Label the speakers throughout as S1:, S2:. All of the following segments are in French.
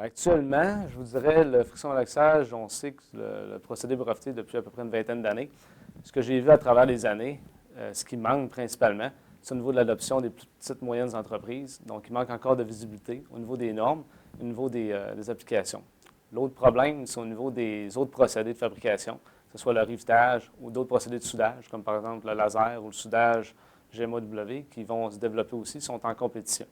S1: Actuellement, je vous dirais, le friction malaxage, on sait que le procédé est breveté depuis à peu près une vingtaine d'années. Ce que j'ai vu à travers les années, ce qui manque principalement, c'est au niveau de l'adoption des petites et moyennes entreprises. Donc, il manque encore de visibilité au niveau des normes, au niveau des applications. L'autre problème, c'est au niveau des autres procédés de fabrication, que ce soit le rivetage ou d'autres procédés de soudage, comme par exemple le laser ou le soudage GMAW, qui vont se développer aussi, sont en compétition.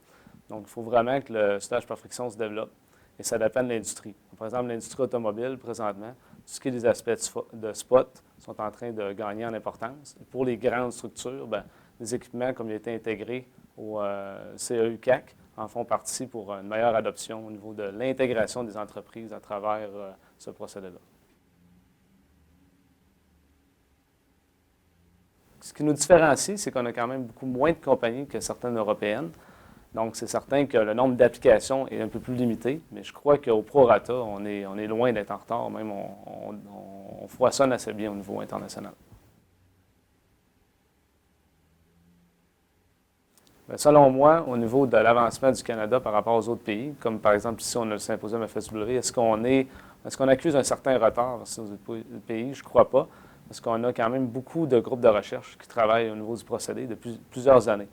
S1: Donc, il faut vraiment que le soudage par friction se développe. Et ça dépend de l'industrie. Par exemple, l'industrie automobile, présentement, tout ce qui est des aspects de spot sont en train de gagner en importance. Et pour les grandes structures, bien, les équipements, comme ils ont été intégrés au CEU-CAC, en font partie pour une meilleure adoption au niveau de l'intégration des entreprises à travers ce procédé-là. Ce qui nous différencie, c'est qu'on a quand même beaucoup moins de compagnies que certaines européennes. Donc, c'est certain que le nombre d'applications est un peu plus limité, mais je crois qu'au prorata, on est loin d'être en retard. Même, on foisonne assez bien au niveau international. Bien, selon moi, au niveau de l'avancement du Canada par rapport aux autres pays, comme par exemple ici, on a le symposium FSW, est-ce qu'on accuse un certain retard sur les autres pays? Je ne crois pas, parce qu'on a quand même beaucoup de groupes de recherche qui travaillent au niveau du procédé depuis plusieurs années.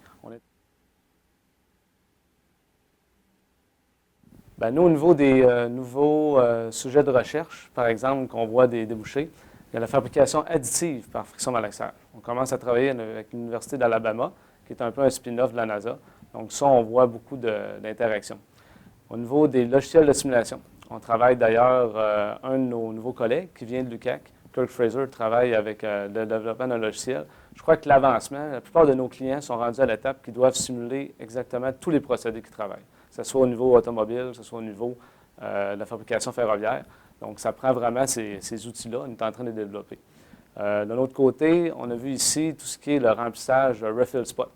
S1: Bien, nous, au niveau des nouveaux sujets de recherche, par exemple, qu'on voit des débouchés, il y a la fabrication additive par friction malaxage. On commence à travailler avec l'Université d'Alabama, qui est un peu un spin-off de la NASA. Donc ça, on voit beaucoup d'interactions. Au niveau des logiciels de simulation, on travaille d'ailleurs, un de nos nouveaux collègues qui vient de l'UQAC, Kirk Fraser, travaille avec le développement d'un logiciel. Je crois que l'avancement, la plupart de nos clients sont rendus à l'étape qu'ils doivent simuler exactement tous les procédés qu'ils travaillent, que ce soit au niveau automobile, que ce soit au niveau de la fabrication ferroviaire. Donc, ça prend vraiment ces outils-là, on est en train de les développer. De l'autre côté, on a vu ici tout ce qui est le remplissage refill spot.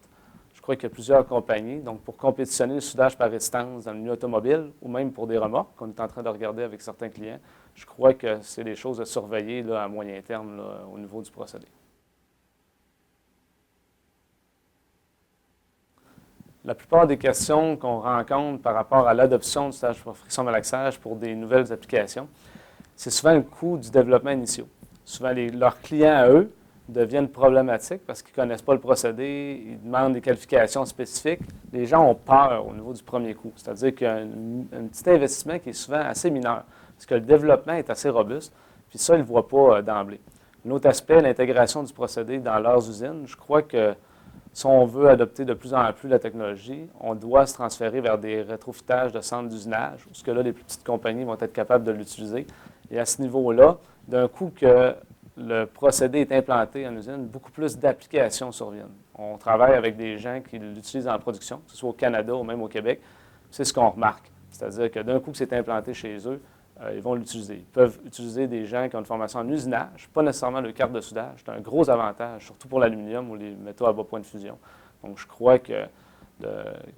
S1: Je crois qu'il y a plusieurs compagnies. Donc, pour compétitionner le soudage par résistance dans le milieu automobile ou même pour des remorques qu'on est en train de regarder avec certains clients, je crois que c'est des choses à surveiller là, à moyen terme là, au niveau du procédé. La plupart des questions qu'on rencontre par rapport à l'adoption du soudage par friction malaxage pour des nouvelles applications, c'est souvent le coût du développement initial. Souvent, leurs clients à eux deviennent problématiques parce qu'ils ne connaissent pas le procédé, ils demandent des qualifications spécifiques. Les gens ont peur au niveau du premier coût. C'est-à-dire qu'il y a un petit investissement qui est souvent assez mineur parce que le développement est assez robuste, puis ça, ils ne le voient pas d'emblée. Un autre aspect, l'intégration du procédé dans leurs usines. Je crois que si on veut adopter de plus en plus la technologie, on doit se transférer vers des rétrofitages de centres d'usinage, où ce que là, les plus petites compagnies vont être capables de l'utiliser. Et à ce niveau-là, d'un coup que le procédé est implanté en usine, beaucoup plus d'applications surviennent. On travaille avec des gens qui l'utilisent en production, que ce soit au Canada ou même au Québec. C'est ce qu'on remarque. C'est-à-dire que d'un coup que c'est implanté chez eux, ils vont l'utiliser. Ils peuvent utiliser des gens qui ont une formation en usinage, pas nécessairement le carte de soudage. C'est un gros avantage, surtout pour l'aluminium ou les métaux à bas point de fusion. Donc, je crois que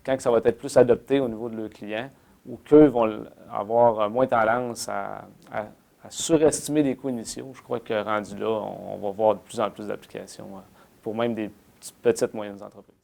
S1: quand ça va être plus adopté au niveau de leurs clients, ou qu'eux vont avoir moins tendance à surestimer les coûts initiaux, je crois que rendu là, on va voir de plus en plus d'applications pour même des petites et moyennes entreprises.